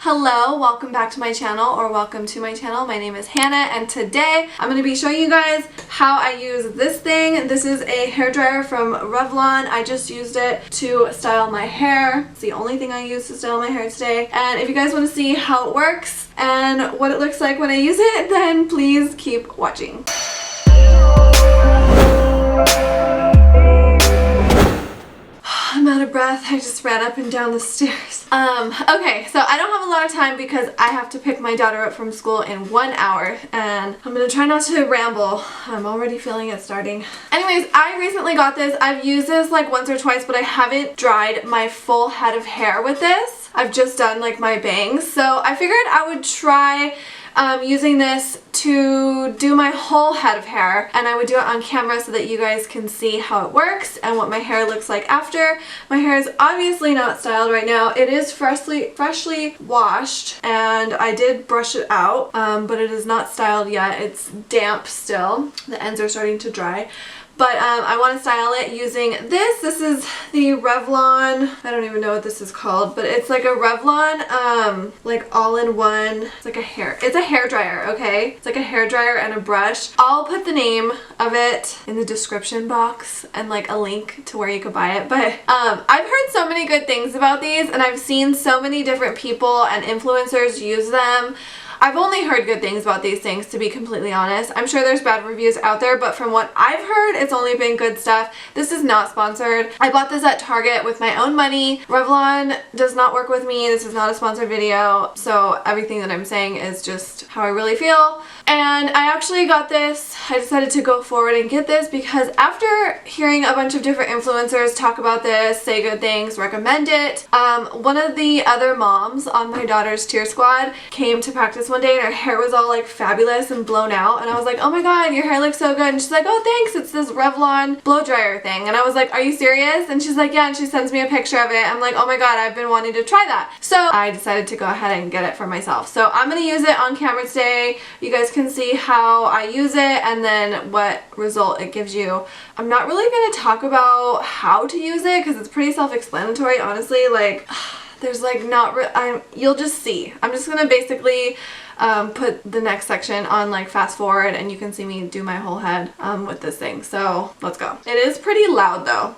Hello, welcome back to my channel, or welcome to my channel. My name is Hannah, and today I'm going to be showing you guys how I use this thing. This is a hairdryer from Revlon. I just used it to style my hair. It's the only thing I use to style my hair today. And if you guys want to see how it works and what it looks like when I use it, then please keep watching. I'm out of breath. I just ran up and down the stairs. Okay, so I don't have a lot of time because I have to pick my daughter up from school in 1 hour, and I'm gonna try not to ramble. I'm already feeling it starting. Anyways, I recently got this. I've used this like once or twice, but I haven't dried my full head of hair with this. I've just done like my bangs, so I figured I would try using this to do my whole head of hair, and I would do it on camera so that you guys can see how it works and what my hair looks like after. My hair is obviously not styled right now. It is freshly washed, and I did brush it out, but it is not styled yet. It's damp still. The ends are starting to dry. But I want to style it using this. This is the Revlon, I don't even know what this is called, but it's like a Revlon, like all-in-one, it's a hair dryer, okay? It's like a hair dryer and a brush. I'll put the name of it in the description box and like a link to where you could buy it. But I've heard so many good things about these, and I've seen so many different people and influencers use them. I've only heard good things about these things, to be completely honest. I'm sure there's bad reviews out there, but from what I've heard, it's only been good stuff. This is not sponsored. I bought this at Target with my own money. Revlon does not work with me. This is not a sponsored video, so everything that I'm saying is just how I really feel. And I actually got this. I decided to go forward and get this because after hearing a bunch of different influencers talk about this, say good things, recommend it, one of the other moms on my daughter's cheer squad came to practice one day, and her hair was all like fabulous and blown out, and I was like, oh my god, your hair looks so good. And she's like, oh thanks, it's this Revlon blow dryer thing. And I was like, are you serious? And she's like, yeah, and she sends me a picture of it. I'm like, oh my god, I've been wanting to try that. So I decided to go ahead and get it for myself. So I'm gonna use it on camera today. You guys can see how I use it and then what result it gives you. I'm not really going to talk about how to use it because it's pretty self-explanatory, honestly. Like, there's like you'll just see. I'm just going to basically put the next section on like fast forward, and you can see me do my whole head with this thing. So let's go. It is pretty loud though.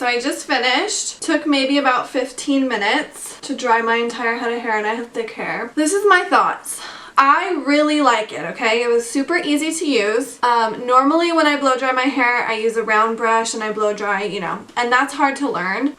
I just finished. Took maybe about 15 minutes to dry my entire head of hair, and I have thick hair. This is my thoughts. I really like it, okay? It was super easy to use. Normally when I blow dry my hair, I use a round brush and I blow dry, you know, and that's hard to learn.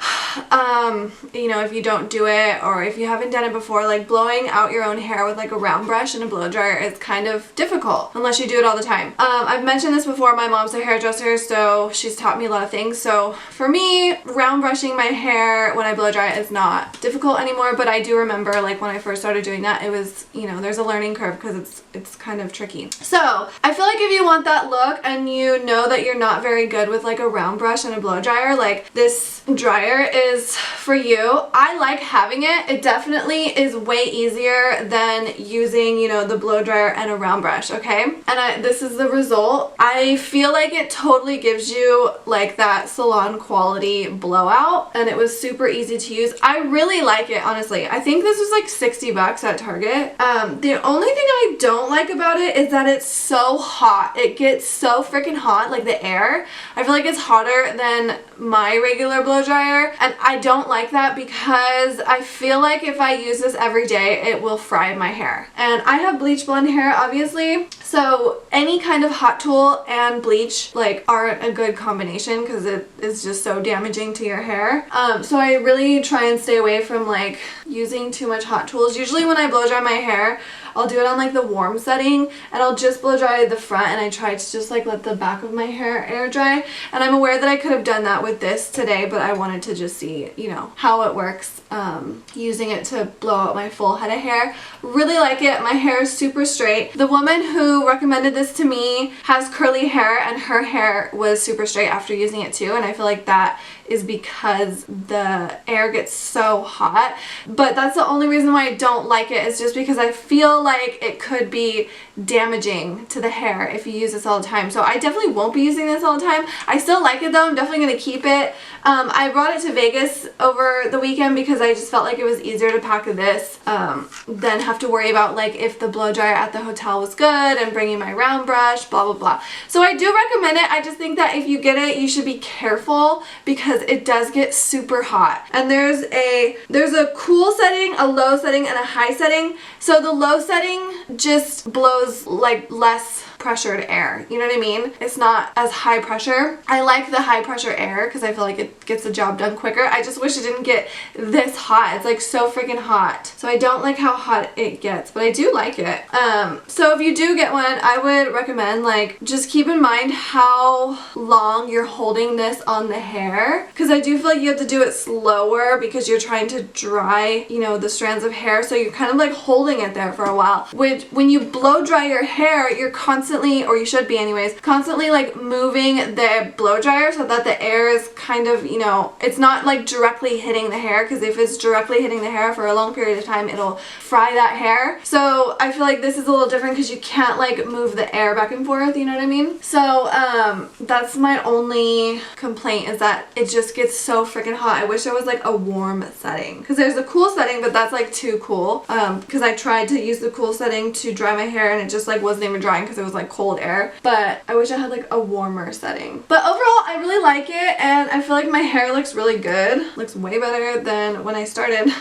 You know, if you don't do it or if you haven't done it before, like blowing out your own hair with like a round brush and a blow dryer is kind of difficult unless you do it all the time. I've mentioned this before, my mom's a hairdresser, so she's taught me a lot of things. So for me, round brushing my hair when I blow dry is not difficult anymore, but I do remember like when I first started doing that, it was, you know, there's a learning curve because it's kind of tricky. So I feel like if you want that look and you know that you're not very good with like a round brush and a blow dryer, like this dryer is for you. I like having it. It definitely is way easier than using, you know, the blow dryer and a round brush, okay? And this is the result. I feel like it totally gives you like that salon quality blowout, and it was super easy to use. I really like it, honestly. I think this was like 60 bucks at Target. The only thing I don't like about it is that it's so hot. It gets so freaking hot, like the air. I feel like it's hotter than my regular blow dryer, and I don't like that because I feel like if I use this every day, it will fry my hair. And I have bleach blonde hair, obviously, so any kind of hot tool and bleach like aren't a good combination because it is just so damaging to your hair. So I really try and stay away from like using too much hot tools. Usually when I blow dry my hair, I'll do it on like the warm setting, and I'll just blow dry the front, and I try to just like let the back of my hair air dry. And I'm aware that I could have done that with this today, but I wanted to just see, you know, how it works using it to blow out my full head of hair. Really like it. My hair is super straight. The woman who recommended this to me has curly hair, and her hair was super straight after using it too, and I feel like that is because the air gets so hot. But that's the only reason why I don't like it, is just because I feel like it could be damaging to the hair if you use this all the time. So I definitely won't be using this all the time. I still like it though. I'm definitely going to keep it. I brought it to Vegas over the weekend because I just felt like it was easier to pack this than have to worry about like if the blow dryer at the hotel was good and bringing my round brush, blah blah blah. So I do recommend it. I just think that if you get it, you should be careful because it does get super hot. And there's a cool setting, a low setting, and a high setting. So the low setting just blows like less pressured air, you know what I mean? It's not as high pressure. I like the high pressure air because I feel like it gets the job done quicker. I just wish it didn't get this hot. It's like so freaking hot. So I don't like how hot it gets, but I do like it. So if you do get one, I would recommend like just keep in mind how long you're holding this on the hair, because I do feel like you have to do it slower because you're trying to dry, you know, the strands of hair, so you're kind of like holding it there for a while. When you blow dry your hair, you're constantly, or you should be anyways, constantly like moving the blow dryer so that the air is kind of, you know, it's not like directly hitting the hair, because if it's directly hitting the hair for a long period of time, it'll fry that hair. So I feel like this is a little different because you can't like move the air back and forth, you know what I mean? So that's my only complaint, is that it just gets so freaking hot. I wish there was like a warm setting, because there's a cool setting, but that's like too cool, because I tried to use the cool setting to dry my hair and it just like wasn't even drying because it was like cold air. But I wish I had like a warmer setting. But overall, I really like it, and I feel like my hair looks really good. Looks way better than when I started.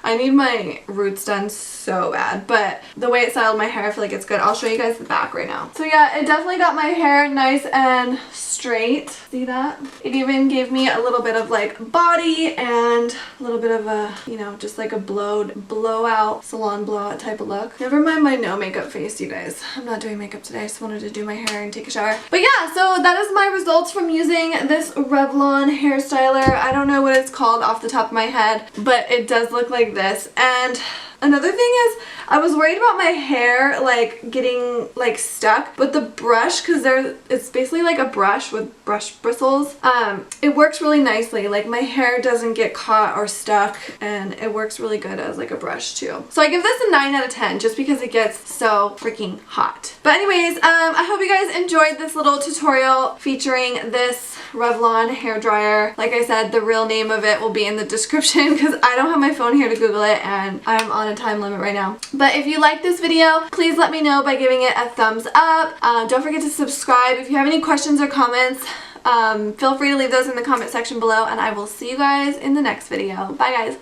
I need my roots done so bad, but the way it styled my hair, I feel like it's good. I'll show you guys the back right now. So yeah, it definitely got my hair nice and straight. See that? It even gave me a little bit of like body and a little bit of a, you know, just like a blowout, salon blowout type of look. Never mind my no makeup face, you guys. I'm not doing makeup today. I just wanted to do my hair and take a shower. But yeah, so that is my results from using this Revlon hair styler. I don't know what it's called off the top of my head, but it does look like this. And another thing is, I was worried about my hair like getting like stuck, but the brush, because it's basically like a brush with brush bristles, it works really nicely. Like my hair doesn't get caught or stuck, and it works really good as like a brush too. So I give this a 9 out of 10 just because it gets so freaking hot. But anyways, I hope you guys enjoyed this little tutorial featuring this Revlon hair dryer. Like I said, the real name of it will be in the description because I don't have my phone here to Google it and I'm on a time limit right now. But if you like this video, please let me know by giving it a thumbs up. Don't forget to subscribe. If you have any questions or comments, Feel free to leave those in the comment section below, and I will see you guys in the next video. Bye guys!